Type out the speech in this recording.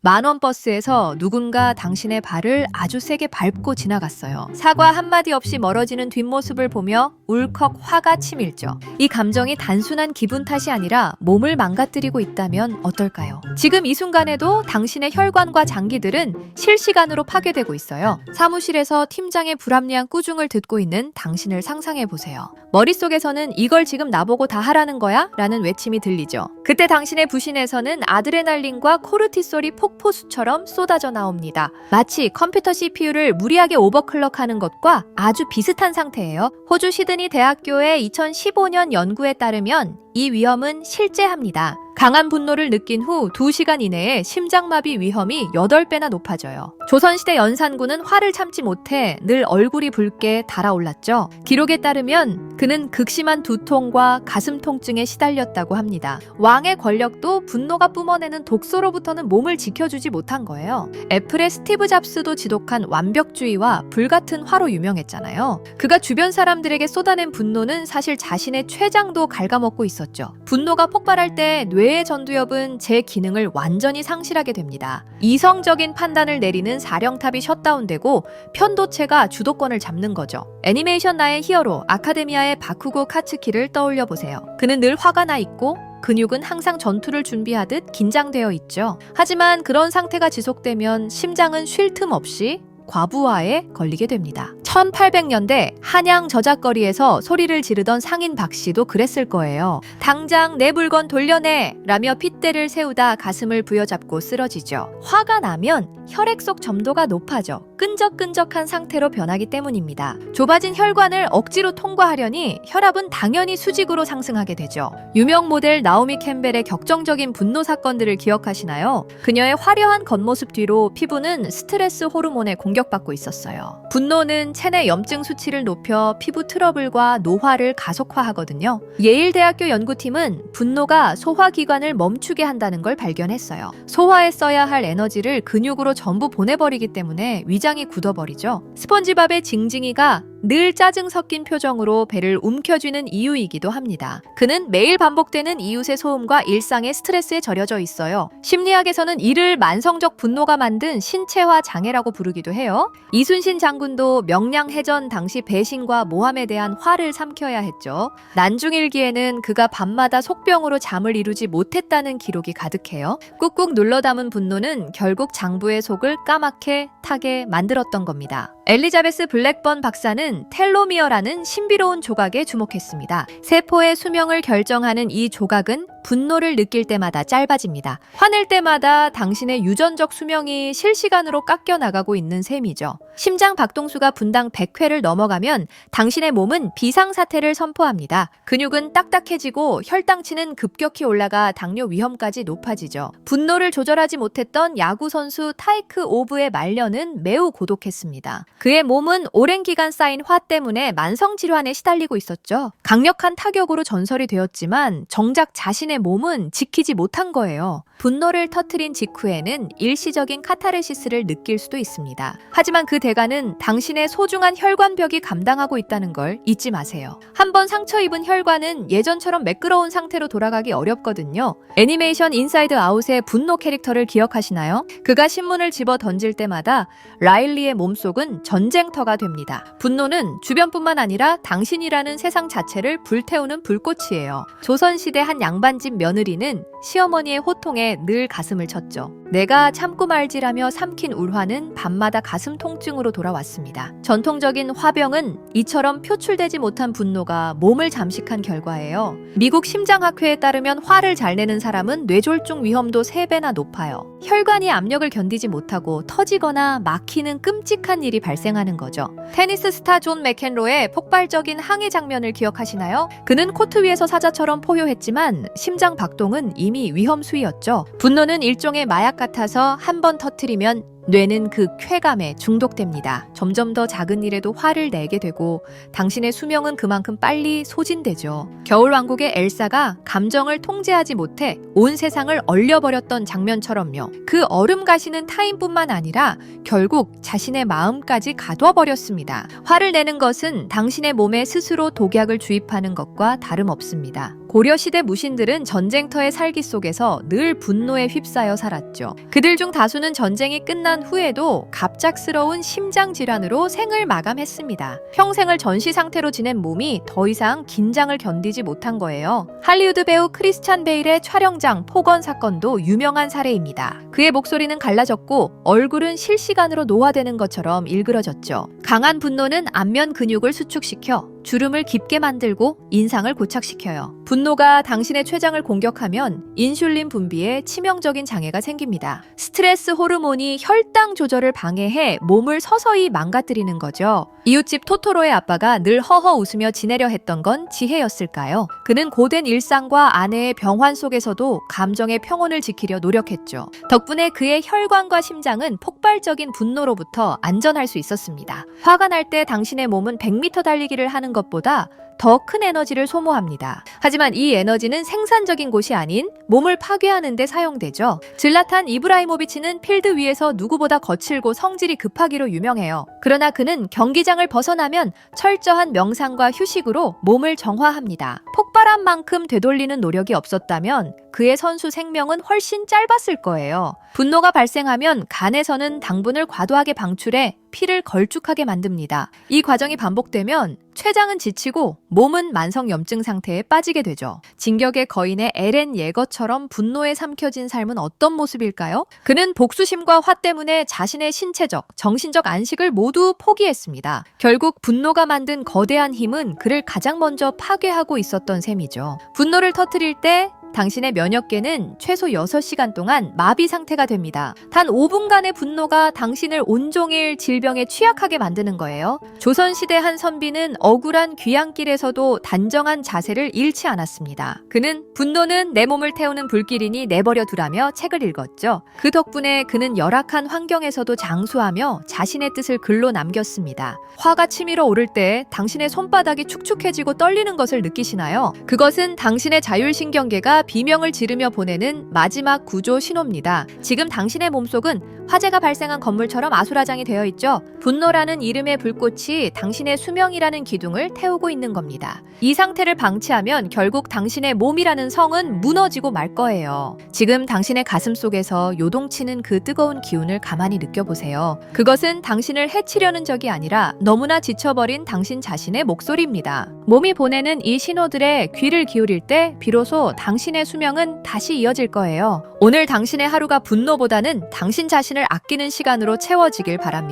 만원 버스에서 누군가 당신의 발을 아주 세게 밟고 지나갔어요. 사과 한마디 없이 멀어지는 뒷모습을 보며 울컥 화가 치밀죠. 이 감정이 단순한 기분 탓이 아니라 몸을 망가뜨리고 있다면 어떨까요? 지금 이 순간에도 당신의 혈관과 장기들은 실시간으로 파괴되고 있어요. 사무실에서 팀장의 불합리한 꾸중을 듣고 있는 당신을 상상해보세요. 머릿속에서는 이걸 지금 나보고 다 하라는 거야? 라는 외침이 들리죠. 그때 당신의 부신에서는 아드레날린과 코르티솔이 폭포수처럼 쏟아져 나옵니다. 마치 컴퓨터 CPU를 무리하게 오버클럭하는 것과 아주 비슷한 상태예요. 호주 시드니 대학교의 2015년 연구에 따르면 이 위험은 실제합니다. 강한 분노를 느낀 후 2시간 이내에 심장마비 위험이 8배나 높아져요. 조선시대 연산군은 화를 참지 못해 늘 얼굴이 붉게 달아올랐죠. 기록에 따르면 그는 극심한 두통과 가슴 통증에 시달렸다고 합니다. 왕의 권력도 분노가 뿜어내는 독소로부터는 몸을 지켜주지 못한 거예요. 애플의 스티브 잡스도 지독한 완벽주의와 불같은 화로 유명했잖아요. 그가 주변 사람들에게 쏟아낸 분노는 사실 자신의 췌장도 갉아먹고 있었죠. 분노가 폭발할 때 뇌의 전두엽은 제 기능을 완전히 상실하게 됩니다. 이성적인 판단을 내리는 사령탑이 셧다운되고 편도체가 주도권을 잡는 거죠. 애니메이션 나의 히어로 아카데미아의 바쿠고 카츠키를 떠올려 보세요. 그는 늘 화가 나 있고 근육은 항상 전투를 준비하듯 긴장되어 있죠. 하지만 그런 상태가 지속되면 심장은 쉴 틈 없이 과부하에 걸리게 됩니다. 1800년대 한양 저작거리에서 소리를 지르던 상인 박씨도 그랬을 거예요. 당장 내 물건 돌려내! 라며 핏대를 세우다 가슴을 부여잡고 쓰러지죠. 화가 나면 혈액 속 점도가 높아져 끈적끈적한 상태로 변하기 때문입니다. 좁아진 혈관을 억지로 통과하려니 혈압은 당연히 수직으로 상승하게 되죠. 유명 모델 나오미 캠벨의 격정적인 분노 사건들을 기억하시나요? 그녀의 화려한 겉모습 뒤로 피부는 스트레스 호르몬에 공격받고 있었어요. 분노는 체내 염증 수치를 높여 피부 트러블과 노화를 가속화하거든요. 예일대학교 연구팀은 분노가 소화기관을 멈추게 한다는 걸 발견했어요. 소화에 써야 할 에너지를 근육으로 전부 보내버리기 때문에 위장이 굳어버리죠. 스폰지밥의 징징이가 늘 짜증 섞인 표정으로 배를 움켜쥐는 이유이기도 합니다. 그는 매일 반복되는 이웃의 소음과 일상의 스트레스에 절여져 있어요. 심리학에서는 이를 만성적 분노가 만든 신체화 장애라고 부르기도 해요. 이순신 장군도 명량해전 당시 배신과 모함에 대한 화를 삼켜야 했죠. 난중일기에는 그가 밤마다 속병으로 잠을 이루지 못했다는 기록이 가득해요. 꾹꾹 눌러 담은 분노는 결국 장부의 속을 까맣게 타게 만들었던 겁니다. 엘리자베스 블랙번 박사는 텔로미어라는 신비로운 조각에 주목했습니다. 세포의 수명을 결정하는 이 조각은 분노를 느낄 때마다 짧아집니다. 화낼 때마다 당신의 유전적 수명이 실시간으로 깎여 나가고 있는 셈이죠. 심장 박동수가 분당 100회를 넘어가면 당신의 몸은 비상사태를 선포합니다. 근육은 딱딱해지고 혈당치는 급격히 올라가 당뇨 위험까지 높아지죠. 분노를 조절하지 못했던 야구선수 타이크 오브의 말년은 매우 고독했습니다. 그의 몸은 오랜 기간 쌓인 화 때문에 만성질환에 시달리고 있었죠. 강력한 타격으로 전설이 되었지만 정작 자신의 몸은 지키지 못한 거예요. 분노를 터뜨린 직후에는 일시적인 카타르시스를 느낄 수도 있습니다. 하지만 그 대가는 당신의 소중한 혈관벽이 감당하고 있다는 걸 잊지 마세요. 한번 상처 입은 혈관은 예전처럼 매끄러운 상태로 돌아가기 어렵거든요. 애니메이션 인사이드 아웃의 분노 캐릭터를 기억하시나요? 그가 신문을 집어 던질 때마다 라일리의 몸속은 전쟁터가 됩니다. 분노는 주변뿐만 아니라 당신이라는 세상 자체를 불태우는 불꽃이에요. 조선시대 한 양반집 며느리는 시어머니의 호통에 늘 가슴을 쳤죠. 내가 참고 말지라며 삼킨 울화는 밤마다 가슴 통증으로 돌아왔습니다. 전통적인 화병은 이처럼 표출되지 못한 분노가 몸을 잠식한 결과예요. 미국 심장학회에 따르면 화를 잘 내는 사람은 뇌졸중 위험도 3배나 높아요. 혈관이 압력을 견디지 못하고 터지거나 막히는 끔찍한 일이 발생하는 거죠. 테니스 스타 존 맥켄로의 폭발적인 항해 장면을 기억하시나요? 그는 코트 위에서 사자처럼 포효했지만 심장 박동은 이미 위험수위였죠. 분노는 일종의 마약 같아서 한 번 터뜨리면 뇌는 그 쾌감에 중독됩니다. 점점 더 작은 일에도 화를 내게 되고 당신의 수명은 그만큼 빨리 소진되죠. 겨울왕국의 엘사가 감정을 통제하지 못해 온 세상을 얼려버렸던 장면처럼요. 그 얼음 가시는 타인뿐만 아니라 결국 자신의 마음까지 가둬버렸습니다. 화를 내는 것은 당신의 몸에 스스로 독약을 주입하는 것과 다름없습니다. 고려시대 무신들은 전쟁터의 살기 속에서 늘 분노에 휩싸여 살았죠. 그들 중 다수는 전쟁이 끝난 후에도 갑작스러운 심장질환으로 생을 마감했습니다. 평생을 전시 상태로 지낸 몸이 더 이상 긴장을 견디지 못한 거예요. 할리우드 배우 크리스찬 베일의 촬영장 폭언 사건도 유명한 사례입니다. 그의 목소리는 갈라졌고 얼굴은 실시간으로 노화되는 것처럼 일그러졌죠. 강한 분노는 안면 근육을 수축시켜 주름을 깊게 만들고 인상을 고착시켜요. 분노가 당신의 췌장을 공격하면 인슐린 분비에 치명적인 장애가 생깁니다. 스트레스 호르몬이 혈당 조절을 방해해 몸을 서서히 망가뜨리는 거죠. 이웃집 토토로의 아빠가 늘 허허 웃으며 지내려 했던 건 지혜였을까요? 그는 고된 일상과 아내의 병환 속에서도 감정의 평온을 지키려 노력했죠. 덕분에 그의 혈관과 심장은 폭발적인 분노로부터 안전할 수 있었습니다. 화가 날 때 당신의 몸은 100m 달리기를 하는 것보다 더 큰 에너지를 소모합니다. 하지만 이 에너지는 생산적인 곳이 아닌 몸을 파괴하는 데 사용되죠. 질라탄 이브라이모비치는 필드 위에서 누구보다 거칠고 성질이 급하기로 유명해요. 그러나 그는 경기장을 벗어나면 철저한 명상과 휴식으로 몸을 정화합니다. 폭발한 만큼 되돌리는 노력이 없었다면 그의 선수 생명은 훨씬 짧았을 거예요. 분노가 발생하면 간에서는 당분을 과도하게 방출해 피를 걸쭉하게 만듭니다. 이 과정이 반복되면 췌장은 지치고 몸은 만성염증 상태에 빠지게 되죠. 진격의 거인의 에렌 예거처럼 분노에 삼켜진 삶은 어떤 모습일까요? 그는 복수심과 화 때문에 자신의 신체적, 정신적 안식을 모두 포기했습니다. 결국 분노가 만든 거대한 힘은 그를 가장 먼저 파괴하고 있었던 셈이죠. 분노를 터뜨릴 때 당신의 면역계는 최소 6시간 동안 마비 상태가 됩니다. 단 5분간의 분노가 당신을 온종일 질병에 취약하게 만드는 거예요. 조선시대 한 선비는 억울한 귀향길에서도 단정한 자세를 잃지 않았습니다. 그는 분노는 내 몸을 태우는 불길이니 내버려 두라며 책을 읽었죠. 그 덕분에 그는 열악한 환경에서도 장수하며 자신의 뜻을 글로 남겼습니다. 화가 치밀어 오를 때 당신의 손바닥이 축축해지고 떨리는 것을 느끼시나요? 그것은 당신의 자율신경계가 비명을 지르며 보내는 마지막 구조 신호입니다. 지금 당신의 몸속은 화재가 발생한 건물처럼 아수라장이 되어 있죠. 분노라는 이름의 불꽃이 당신의 수명이라는 기둥을 태우고 있는 겁니다. 이 상태를 방치하면 결국 당신의 몸이라는 성은 무너지고 말 거예요. 지금 당신의 가슴 속에서 요동치는 그 뜨거운 기운을 가만히 느껴보세요. 그것은 당신을 해치려는 적이 아니라 너무나 지쳐버린 당신 자신의 목소리입니다. 몸이 보내는 이 신호들에 귀를 기울일 때 비로소 당신의 수명은 다시 이어질 거예요. 오늘 당신의 하루가 분노보다는 당신 자신을 아끼는 시간으로 채워지길 바랍니다.